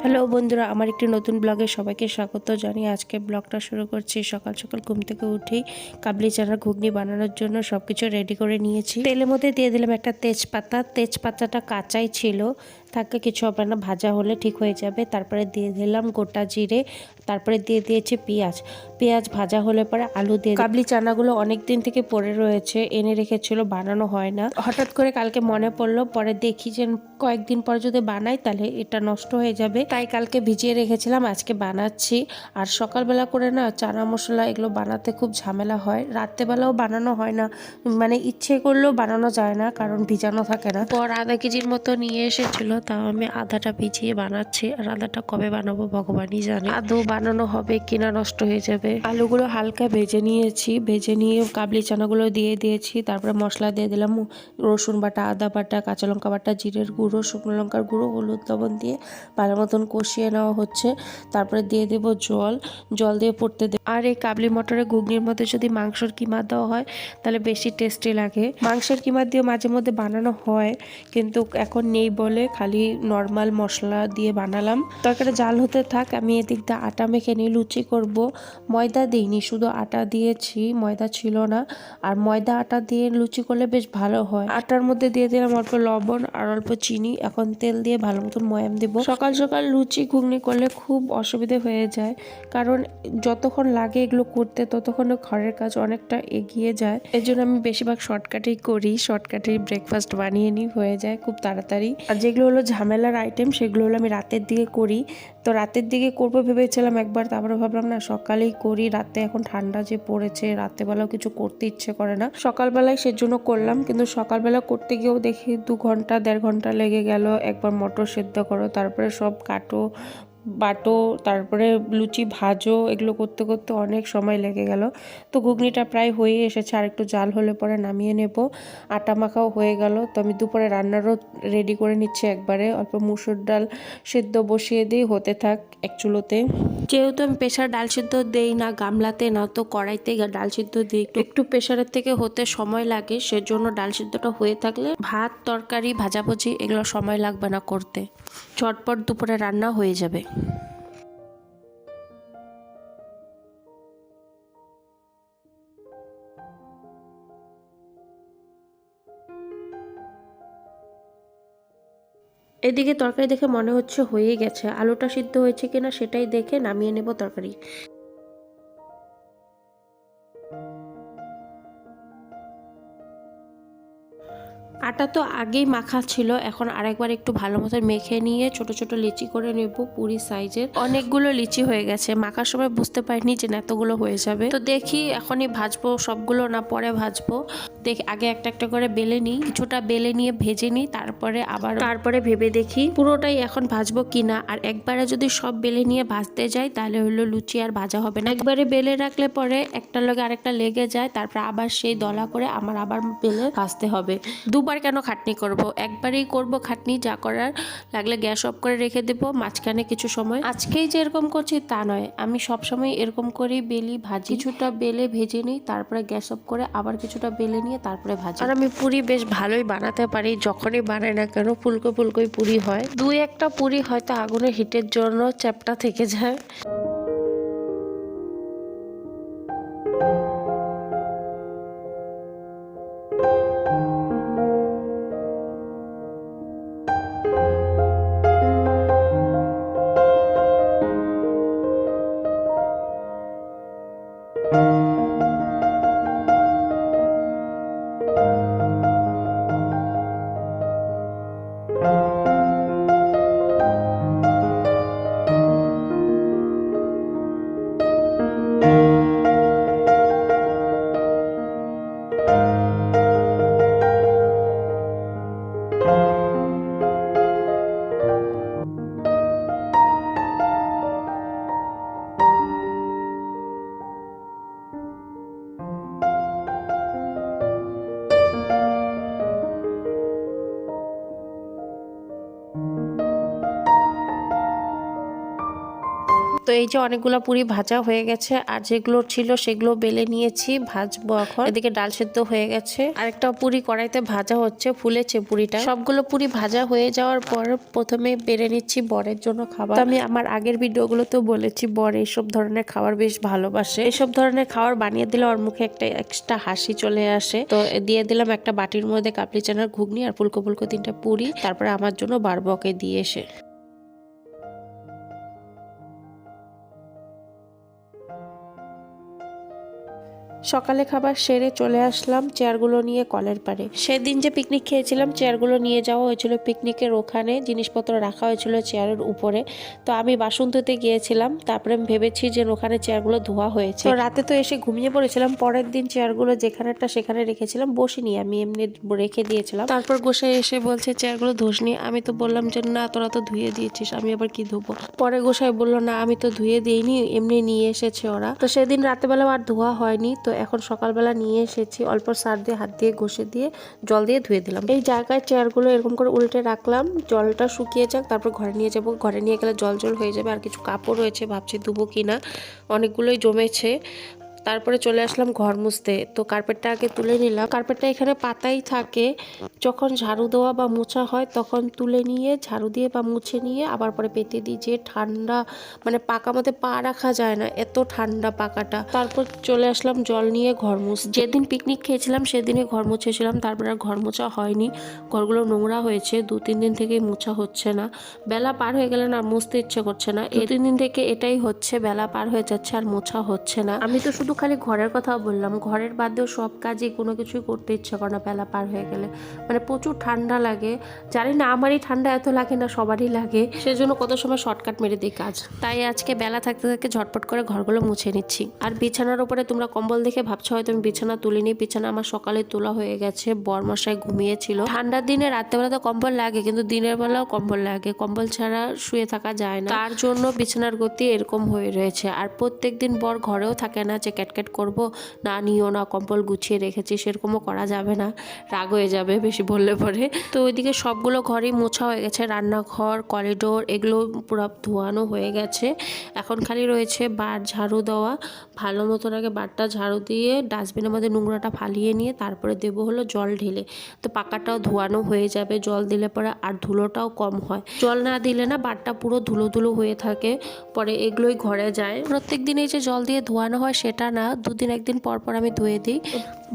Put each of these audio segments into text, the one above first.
Hello বন্ধুরা, আমার একটি নতুন ব্লগে সবাইকে স্বাগত জানিয়ে আজকে ব্লগটা শুরু করছি। সকাল সকাল ঘুম থেকে উঠেই কাবলি চানার ঘুগনি বানানোর জন্য সবকিছু রেডি করে নিয়েছি। তেলের মধ্যে দিয়ে দিলাম একটা তেজপাতা। তেজপাতাটা কাঁচাই ছিল, থাকে কিছু হবে না, ভাজা হলে ঠিক হয়ে যাবে। তারপরে দিয়ে দিলাম গোটা জিরে, তারপরে দিয়ে দিয়েছি পেঁয়াজ। পেঁয়াজ ভাজা হলে পরে আলু দিয়ে। কাবলি চানাগুলো অনেক দিন থেকে পড়ে রয়েছে, এনে রেখেছিল, বানানো হয় না। হঠাৎ করে কালকে মনে পড়লো, পরে দেখি যে কয়েকদিন পর যদি বানাই তাহলে এটা নষ্ট হয়ে যাবে, তাই কালকে ভিজিয়ে রেখেছিলাম, আজকে বানাচ্ছি। আর সকালবেলা করে না চানা মশলা এগুলো বানাতে খুব ঝামেলা হয়, রাত্রেবেলাও বানানো হয় না, মানে ইচ্ছে করলেও বানানো যায় না কারণ ভিজানো থাকে না। পর আধা কেজির মতো নিয়ে এসেছিল, তাও আমি আধাটা ভিজিয়ে বানাচ্ছি, আর আধাটা কবে বানাবো ভগবানই জানে। আদৌ বানানো হবে কিনা, নষ্ট হয়ে যাবে। আলুগুলো হালকা ভেজে নিয়েছি, ভেজে নিয়ে কাবলি চানাগুলো দিয়ে দিয়েছি। তারপরে মশলা দিয়ে দিলাম রসুন বাটা, আদা বাটা, কাঁচা লঙ্কা বাটা, জিরের গুঁড়ো, শুকনো লঙ্কার গুঁড়ো, হলুদ লবণ দিয়ে ভালো মতন কষিয়ে নেওয়া হচ্ছে। তারপরে দিয়ে দেবো জল দিয়ে পড়তে দেব। আর এই কাবলি মটরের ঘুগনির মধ্যে যদি মাংসের কিমা দেওয়া হয় তাহলে বেশি টেস্টি লাগে। মাংসের কিমা দিয়ে মাঝে মধ্যে বানানো হয়, কিন্তু এখন নেই বলে খালি নর্মাল মশলা দিয়ে বানালাম। তরকারি জাল হতে থাক, আমি এদিক দিয়ে আটা মেখে নিয়ে লুচি করব। ময়দা দিইনি, শুধু আটা দিয়েছি, ময়দা ছিল না। আর ময়দা আটা দিয়ে লুচি করলে বেশ ভালো হয়। আটার মধ্যে দিয়ে দিলাম অল্প লবণ আর অল্প চিনি। এখন তেল দিয়ে ভালো মতন ময়াম দেবো। সকাল সকাল লুচি ঘুগনি করলে খুব অসুবিধে হয়ে যায়, কারণ যতক্ষণ লাগে এগুলো করতে ততক্ষণ ঘরের কাজ অনেকটা এগিয়ে যায়। এর জন্য আমি বেশিরভাগ শর্টকাটেই করি, শর্টকাটেই ব্রেকফাস্ট বানিয়ে নিই, হয়ে যায় খুব তাড়াতাড়ি। আর যেগুলো হলো ঝামেলার আইটেম সেগুলো হলো আমি রাতের দিকে করি। তো রাতের দিকে করবো ভেবেছিলাম একবার, তারপরে ভাবলাম না সকালেই করি, রাতে এখন ঠান্ডা যে পড়েছে, রাতেবেলাও কিছু করতে ইচ্ছে করে না, সকালবেলায় সেজন্য করলাম। কিন্তু সকালবেলা করতে গিয়েও দেখি 2 ঘন্টা 1.5 ঘন্টা লেগে গেল। একবার মটর সেদ্ধ করো, তারপরে সব কাটো বাটো, তারপরে লুচি ভাজো, এগুলো করতে করতে অনেক সময় লেগে গেল। তো ঘুগনিটা প্রায় হয়ে এসেছে, আর একটু জাল হলে পরে নামিয়ে নেব। আটা মাখাও হয়ে গেল। তো আমি দুপুরে রান্নারও রেডি করে নিচ্ছি একবারে। অল্প মুসুর ডাল সেদ্ধ বসিয়ে দিই, হতে থাক এক চুলোতে। যেহেতু আমি প্রেশার ডাল সিদ্ধ দেই না, গামলাতে না তো কড়াইতে ডাল সিদ্ধ দিই, একটু প্রেশারের থেকে হতে সময় লাগে, সেজন্য ডাল সিদ্ধটা হয়ে থাকলে ভাত তরকারি ভাজাভুজি এগুলো সময় লাগবে না করতে, ঝটপট দুপুরে রান্না হয়ে যাবে। এদিকে তরকারি দেখে মনে হচ্ছে হয়ে গেছে, আলুটা সিদ্ধ হয়েছে কিনা সেটাই দেখে নামিয়ে নেব তরকারি। আটা তো আগেই মাখা ছিল, এখন আরেকবার একটু ভালো মতো মেখে নিয়ে ছোট ছোট লিচি করে নেব, পুরি সাইজের। অনেকগুলো লিচি হয়ে গেছে, মাখার সময় বুঝতে পারিনি যে এতগুলো হয়ে যাবে। তো দেখি এখনই ভাজবো সবগুলো না পরে ভাজবো, দেখি আগে একটা একটা করে বেলে নিই, কিছুটা বেলে নিয়ে ভেজে নিই, তারপরে ভেবে দেখি পুরোটাই এখন ভাজবো কিনা। আর একবারে যদি সব বেলে নিয়ে ভাজতে যাই তাহলে হলো লুচি আর ভাজা হবে না। একবারে বেলে রাখলে পরে একটা লগে আরেকটা লেগে যায়, তারপর আবার সেই দলা করে আমার আবার বেলে ভাজতে হবে। দুবার কেন খাটনি করব, একবারেই করব খাটনি, যা করার লাগলে গ্যাস অফ করে রেখে দেবো মাঝখানে কিছু সময়। আজকেই যে এরকম করছি তা নয়, আমি সবসময় এরকম করেই বেলি ভাজি, কিছুটা বেলে ভেজে নিই, তারপরে গ্যাস অফ করে আবার কিছুটা বেলে নিয়ে তারপরে ভাজি। আর আমি পুরি বেশ ভালোই বানাতে পারি, যখনই বানাই না কেন ফুলকো ফুলকোই পুরি হয়। 2-1টা পুরি হয়তো আগুনের হিটের জন্য চ্যাপটা থেকে যায়। তো এই যে অনেকগুলো পুরি ভাজা হয়ে গেছে, আর যেগুলো ছিল সেগুলো বেলে নিয়েছি, ভাজবো এখন। এদিকে ডাল সেদ্ধ হয়ে গেছে, আরেকটা পুরি কড়াইতে ভাজা হচ্ছে, ফুলেছে পুরিটা। সবগুলো পুরি ভাজা হয়ে যাওয়ার পর প্রথমে বেড়ে নিচ্ছি বরের জন্য খাবার। আমি আমার আগের ভিডিওগুলোতেও বলেছি বর এইসব ধরনের খাবার বেশ ভালোবাসে। এইসব ধরনের খাবার বানিয়ে দিলে ওর মুখে একটা এক্সট্রা হাসি চলে আসে। তো দিয়ে দিলাম একটা বাটির মধ্যে কাবলি চানার ঘুগনি আর ফুলকো ফুলকো 3টা পুরি, তারপরে আমার জন্য বারবকে দিয়ে এসে। সকালে খাবার সেরে চলে আসলাম চেয়ারগুলো নিয়ে কলের পাড়ে। সেদিন যে পিকনিক খেয়েছিলাম চেয়ারগুলো নিয়ে যাওয়া হয়েছিল পিকনিকের ওখানে, জিনিসপত্র রাখা হয়েছিল চেয়ারের উপরে। তো আমি বাসন ধুতে গিয়েছিলাম, তারপরে আমি ভেবেছি যে ওখানে চেয়ারগুলো ধোয়া হয়েছে। তো রাতে তো এসে ঘুমিয়ে পড়েছিলাম, পরের দিন চেয়ারগুলো যেখানেটা সেখানে রেখেছিলাম, বসিনি, আমি এমনি রেখে দিয়েছিলাম। তারপর গোসাই এসে বলছে চেয়ারগুলো ধোসনি। আমি তো বললাম যে না তোরা তো ধুয়ে দিয়েছিস, আমি আবার কি ধোবো। পরে গোসাই বললো না আমি তো ধুয়ে দিইনি, এমনি নিয়ে এসেছে ওরা। তো সেদিন রাতেবেলা আর ধোয়া হয়নি। তো এখন সকালবেলা নিয়ে এসেছি, অল্প সার দিয়ে হাত দিয়ে ঘষে দিয়ে জল দিয়ে ধুয়ে দিলাম। এই জায়গায় চেয়ারগুলো এরকম করে উল্টে রাখলাম, জলটা শুকিয়ে যাক, তারপর ঘরে নিয়ে যাব। ঘরে নিয়ে গেলে জল জল হয়ে যাবে। আর কিছু কাপড় রয়েছে, ভাবছি ধুবো কিনা, অনেকগুলোই জমেছে। তারপরে চলে আসলাম ঘর মুছতে। তো কার্পেটটা আগে তুলে নিলাম। কার্পেটটা এখানে পাতাই থাকে, যখন ঝাড়ু দেওয়া বা মোছা হয় তখন তুলে নিয়ে ঝাড়ু দিয়ে বা মুছে নিয়ে আবার পরে পেতে দিই। যে ঠান্ডা, মানে পাকা মধ্যে পা রাখা যায় না, এত ঠান্ডা পাকাটা। তারপর চলে আসলাম জল নিয়ে ঘর মুছ। যেদিন পিকনিক খেয়েছিলাম সেদিনই ঘর মুছেছিলাম, তারপরে আর ঘর মোছা হয়নি। ঘরগুলো নোংরা হয়েছে, 2-3 দিন থেকেই মোছা হচ্ছে না। বেলা পার হয়ে গেলে না মুছতে ইচ্ছে করছে না। এই 2 দিন থেকে এটাই হচ্ছে, বেলা পার হয়ে যাচ্ছে আর মোছা হচ্ছে না। আমি তো শুধু খালি ঘরের কথা বললাম, ঘরের বাদেও সব কাজই কোনো কিছুই করতে ইচ্ছা করে না বেলা পার হয়ে গেলে। মানে প্রচুর ঠান্ডা লাগে, জানি না আমারই ঠান্ডা এত লাগে না সবারই লাগে, সেজন্য কত সময় শর্টকাট মেরে দিই কাজ। তাই আজকে বেলা থাকতে থাকতে ঝটপট করে ঘরগুলো মুছে নিচ্ছি। আর বিছানার উপরে তোমরা কম্বল দেখে ভাবছো হয়তো আমি বিছানা তুলিনি, বিছানা আমার সকালে তোলা হয়ে গেছে। বরমশাই ঘুমিয়েছিল। ঠান্ডার দিনে রাত্রেবেলা তো কম্বল লাগে, কিন্তু দিনের বেলাও কম্বল লাগে, কম্বল ছাড়া শুয়ে থাকা যায় না। তার জন্য বিছানার গতি এরকম হয়ে রয়েছে। আর প্রত্যেকদিন বর ঘরেও থাকে না যে ক্যাটক্যাট করব, না নিও না কম্বল গুছিয়ে রেখেছি, সেরকমও করা যাবে না, রাগ হয়ে যাবে বেশি বললে পরে। তো ওইদিকে সবগুলো ঘরেই মোছা হয়ে গেছে, রান্নাঘর, করিডোর এগুলো পুরো ধোয়ানো হয়ে গেছে। এখন খালি রয়েছে বার ঝাড়ু দেওয়া। ভালো মতন আগে বারটা ঝাড়ু দিয়ে ডাস্টবিনের মধ্যে নোংরাটা ফালিয়ে নিয়ে তারপরে দেবো হলো জল ঢেলে। তো পাকাটাও ধোয়ানো হয়ে যাবে, জল দিলে পরে আর ধুলোটাও কম হয়। জল না দিলে না বারটা পুরো ধুলো ধুলো হয়ে থাকে, পরে এগুলোই ঘরে যায়। প্রত্যেক দিন এই যে জল দিয়ে ধোয়ানো হয় সেটা না, 2 দিন 1 দিন পর পর আমি ধুয়ে দিই।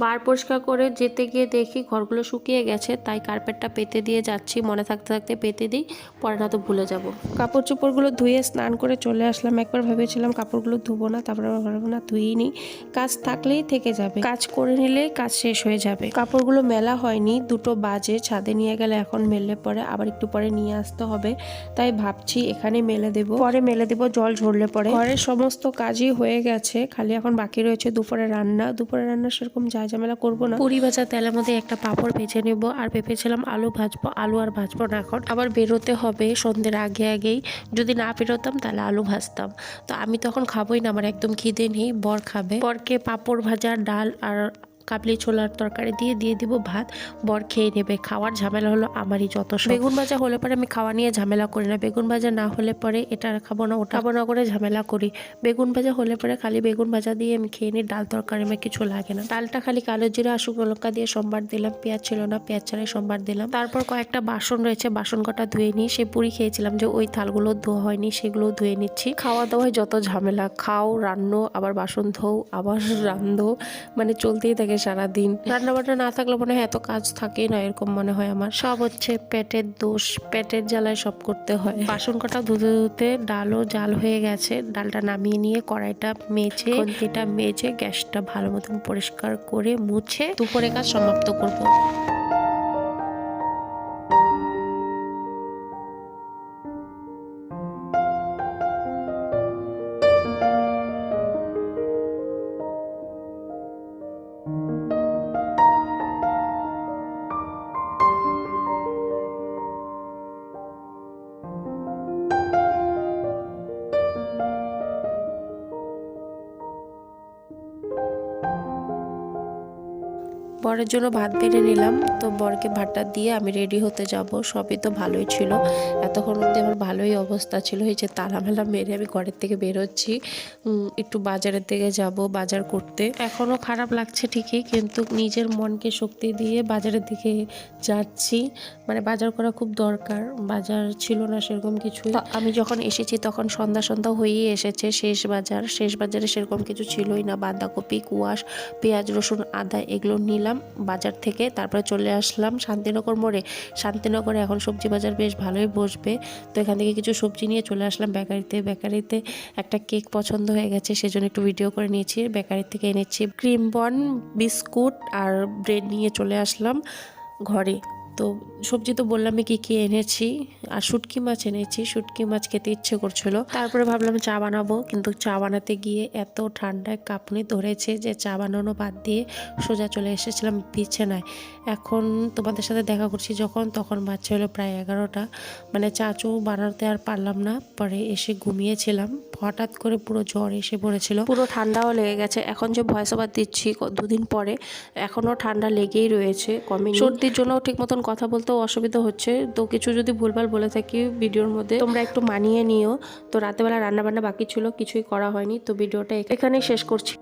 বার পরিষ্কার করে যেতে গিয়ে দেখি ঘরগুলো শুকিয়ে গেছে, তাই কার্পেটটা পেতে দিয়ে যাচ্ছি, মনে থাকতে থাকতে পেতে দিই, পরে না তো ভুলে যাব। কাপড় চোপড়গুলো ধুয়ে স্নান করে চলে আসলাম। একবার ভেবেছিলাম কাপড়গুলো ধুবো না, তারপরে ভাবলাম না ধুইনি, কাজ থাকলেই থেকে যাবে, কাজ করে নিলেই কাজ শেষ হয়ে যাবে। কাপড়গুলো মেলা হয়নি, 2টো বাজে, ছাদে নিয়ে গেলে এখন মেললে পরে আবার একটু পরে নিয়ে আসতে হবে, তাই ভাবছি এখানে মেলে দেব, পরে মেলে দেব জল ঝরলে পরে। ঘরের সমস্ত কাজই হয়ে গেছে, খালি এখন বাকি রয়েছে দুপুরে রান্না। দুপুরে রান্না সেরকম ঝামেলা করবো না, পুরি ভাজা তেলের মধ্যে একটা পাঁপড় ভেজে নেব, আর ভেবেছিলাম আলু ভাজবো, আলু আর ভাজবো না, এখন আবার বেরোতে হবে সন্ধ্যের আগে আগেই, যদি না বেরোতাম তাহলে আলু ভাজতাম। তো আমি তখন খাবোই না, আমার একদম খিদে নেই, বর খাবে। বরকে পাঁপড় ভাজা, ডাল আর কাবলি ছোলার তরকারি দিয়ে দিব ভাত, বর খেয়ে নেবে। খাওয়ার ঝামেলা হলো আমারই যত সব। বেগুন ভাজা হলে পরে আমি খাওয়া নিয়ে ঝামেলা করি না, বেগুন ভাজা না হলে পরে এটা খাবো না ওটা খাবো না করে ঝামেলা করি। বেগুন ভাজা হলে পরে খালি বেগুন ভাজা দিয়ে আমি খেয়ে নিই, ডাল তরকারি আমার কিছু লাগে না। ডালটা খালি কালো জিরা আর শুকনো লঙ্কা দিয়ে সোমবার দিলাম, পেঁয়াজ ছিল না, পেঁয়াজ ছাড়াই সোমবার দিলাম। তারপর কয়েকটা বাসন রয়েছে, বাসন কটা ধুয়ে নিই। সে পুরি খেয়েছিলাম যে ওই থালগুলো ধোয়া হয়নি, সেগুলো ধুয়ে নিচ্ছি। খাওয়া দাওয়ায় যত ঝামেলা, খাও, রান্নো, আবার বাসন ধোও, আবার রান্ধো, মানে চলতেই থাকে সারাদিন। রান্না বান্না না থাকলে মনে হয় এত কাজ থাকেই না, এরকম মনে হয় আমার। সব হচ্ছে পেটের দোষ, পেটের জ্বালায় সব করতে হয়। বাসন কটা ধুতে ধুতে ডালও জাল হয়ে গেছে, ডালটা নামিয়ে নিয়ে কড়াইটা মেজে, খুন্তিটা মেজে, গ্যাসটা ভালো মতন পরিষ্কার করে মুছে দুপুরে কাজ সমাপ্ত করব। বরের জন্য ভাত বেড়ে নিলাম, তো বরকে ভাতটা দিয়ে আমি রেডি হতে যাব। সবই তো ভালোই ছিল, এতক্ষণ অবধি আমার ভালোই অবস্থা ছিল। এই যে তালামেলা মেরে আমি ঘরের থেকে বেরোচ্ছি, একটু বাজারের দিকে যাব বাজার করতে। এখনও খারাপ লাগছে ঠিকই, কিন্তু নিজের মনকে শক্তি দিয়ে বাজারের দিকে যাচ্ছি। মানে বাজার করা খুব দরকার, বাজার ছিল না সেরকম কিছুই। আমি যখন এসেছি তখন সন্ধ্যা সন্ধ্যা হয়েই এসেছে। শেষ বাজারে সেরকম কিছু ছিলই না। বাঁধাকপি, কুয়াশ, পেঁয়াজ, রসুন, আদা এগুলো নিলাম বাজার থেকে। তারপরে চলে আসলাম শান্তিনগর মোড়ে। শান্তিনগরে এখন সবজি বাজার বেশ ভালোই বসবে, তো এখান থেকে কিছু সবজি নিয়ে চলে আসলাম বেকারিতে একটা কেক পছন্দ হয়ে গেছে, সেজন্য একটু ভিডিও করে নিয়েছি। বেকারি থেকে এনেছি ক্রিম বন, বিস্কুট আর ব্রেড নিয়ে চলে আসলাম ঘরে। তো সবজি তো বললামই কি কি এনেছি, আর শুটকি মাছ এনেছি। শুটকি মাছ খেতে ইচ্ছে করছিল, তারপরে ভাবলাম চা বানাবো, কিন্তু চা বানাতে গিয়ে এত ঠান্ডায় কাঁপুনি ধরেছে যে চা বানানো বাদ দিয়ে সোজা চলে এসেছিলাম বিছানায়। এখন তোমাদের সাথে দেখা করছি যখন, তখন বাচ্চা হলো প্রায় 11টা। মানে চা বানাতে আর পারলাম না, পরে এসে ঘুমিয়েছিলাম। হঠাৎ করে পুরো জ্বর এসে পড়েছিল, পুরো ঠান্ডাও লেগে গেছে। এখন যে ভয়েস ওভার দিচ্ছি দুদিন পরে, এখনও ঠান্ডা লেগেই রয়েছে, কমেনি। সর্দির জন্য ঠিক মতন কথা বলতেও অসুবিধা হচ্ছে, তো কিছু যদি ভুলভাল বলে থাকি ভিডিওর মধ্যে তোমরা একটু মানিয়ে নিও। তো রাতেবেলা রান্নাবান্না বাকি ছিল, কিছুই করা হয়নি, তো ভিডিওটা এখানেই শেষ করছি।